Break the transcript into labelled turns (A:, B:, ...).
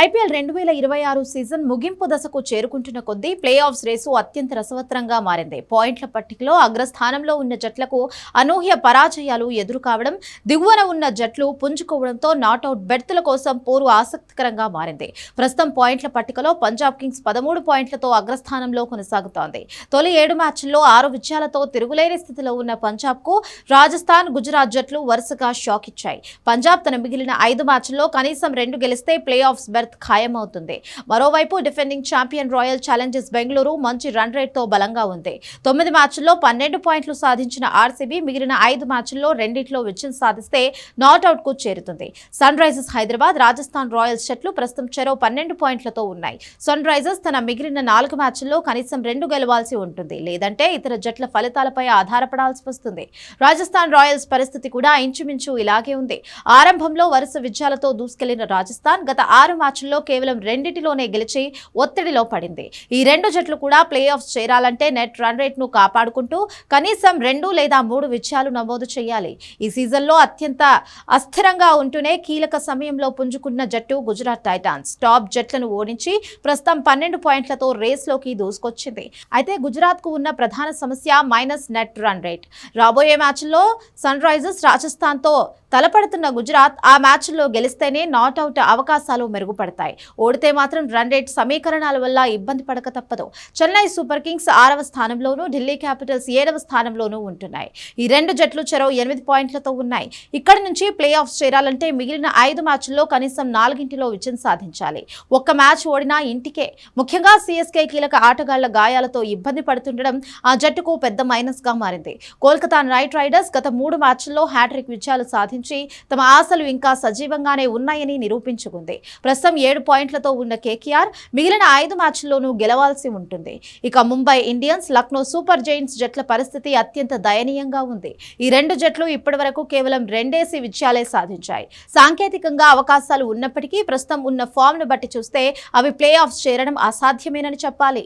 A: IPL 2026 season ముగింపు దశకు చేరుకుంటున్న కొద్దీ ప్లే ఆఫ్స్ రేసు అత్యంత రసవత్రంగా మారింది. పాయింట్ల పట్టికలో అగ్రస్థానంలో ఉన్న జట్లకు అనూహ్య పరాజయాలు ఎదురు కావడం, దిగువన ఉన్న జట్లు పుంజుకోవడంతో నాట్అవుట్ బెర్తుల కోసం పోరు ఆసక్తికరంగా మారింది. ప్రస్తుతం పాయింట్ల పట్టికలో పంజాబ్ కింగ్స్ 13 పాయింట్లతో అగ్రస్థానంలో కొనసాగుతోంది. తొలి 7 మ్యాచ్ల్లో 6 విజయాలతో తిరుగులేని స్థితిలో ఉన్న పంజాబ్కు రాజస్థాన్, గుజరాత్ జట్లు వరుసగా షాక్ ఇచ్చాయి. పంజాబ్ తన మిగిలిన 5 మ్యాచ్ల్లో కనీసం 2 గెలిస్తే ప్లే ఆఫ్స్ ఖాయమవుతుంది. మరోవైపు defending champion Royal Challengers Bengaluru మంచి రన్ రేట్ తో బలంగా ఉంది. 9 మ్యాచ్ల్లో 12 పాయింట్లు సాధించిన ఆర్సీబీ మిగిలిన 5 మ్యాచ్ల్లో రెండిట్లో విజయం సాధిస్తే నాట్అవుట్ కు చేరుతుంది. Sunrisers Hyderabad, Rajasthan Royals జట్లు ప్రస్తుతం చెరో 12 పాయింట్లతో ఉన్నాయి. సన్ రైజర్స్ తన మిగిలిన 4 మ్యాచ్ల్లో కనీసం 2 గెలవాల్సి ఉంటుంది, లేదంటే ఇతర జట్ల ఫలితాలపై ఆధారపడాల్సి వస్తుంది. రాజస్థాన్ రాయల్స్ పరిస్థితి కూడా ఇంచుమించు ఇలాగే ఉంది. ఆరంభంలో వరుస విజయాలతో దూసుకెళ్లిన రాజస్థాన్ గత 6 మ్యాచ్ల్లో కేవలం 2 గెలిచి ఒత్తిడిలో పడింది. ఈ 2 జట్లు కూడా ప్లే ఆఫ్స్ చేరాలంటే నెట్ రన్ రేట్ ను కాపాడుకుంటూ కనీసం 2 లేదా 3 విజయాలు నమోదు చేయాలి. ఈ సీజన్లో అత్యంత అస్థిరంగా ఉంటూనే కీలక సమయంలో పుంజుకున్న జట్టు గుజరాత్ టైటాన్స్. టాప్ జట్లను ఓడించి ప్రస్తుతం 12 పాయింట్లతో రేస్లోకి దూసుకొచ్చింది. అయితే గుజరాత్ కు ఉన్న ప్రధాన సమస్య మైనస్ నెట్ రన్ రేట్. రాబోయే మ్యాచ్ల్లో సన్ రైజర్స్, రాజస్థాన్ తో తలపడుతున్న గుజరాత్ ఆ మ్యాచ్ల్లో గెలిస్తేనే నాట్అవుట్ అవకాశాలు మెరుగుపడతాయి. ఓడితే మాత్రం రన్ రేట్ సమీకరణాల వల్ల ఇబ్బంది పడక తప్పదు. చెన్నై సూపర్ కింగ్స్ 6వ స్థానంలోనూ, ఢిల్లీ క్యాపిటల్స్ 7వ స్థానంలోనూ ఉంటున్నాయి. ఈ 2 జట్లు చెరో 8 పాయింట్లతో ఉన్నాయి. ఇక్కడి నుంచి ప్లే ఆఫ్స్ చేరాలంటే మిగిలిన 5 మ్యాచ్ల్లో కనీసం 4 విజయం సాధించాలి. ఒక్క మ్యాచ్ ఓడినా ఇంటికే. ముఖ్యంగా సీఎస్కే కీలక ఆటగాళ్ల గాయాలతో ఇబ్బంది పడుతుండడం ఆ జట్టుకు పెద్ద మైనస్ గా మారింది. కోల్కతా నైట్ రైడర్స్ గత 3 మ్యాచ్ల్లో హ్యాట్రిక్ విజయాలు సాధించి తమ ఆశలు ఇంకా సజీవంగానే ఉన్నాయని నిరూపించుకుంది. ప్రస్తుతం 7 పాయింట్లతో ఉన్న కేకేఆర్ మిగిలిన 5 మ్యాచ్ల్లోనూ గెలవాల్సి ఉంటుంది. ఇక Mumbai Indians, Lucknow super Giants జట్ల పరిస్థితి అత్యంత దయనీయంగా ఉంది. ఈ 2 జట్లు ఇప్పటివరకు కేవలం 2 విజయాలే సాధించాయి. సాంకేతికంగా అవకాశాలు ఉన్నప్పటికీ ప్రస్తుతం ఉన్న ఫామ్ ను బట్టి చూస్తే అవి ప్లే ఆఫ్స్ చేరడం అసాధ్యమేనని చెప్పాలి.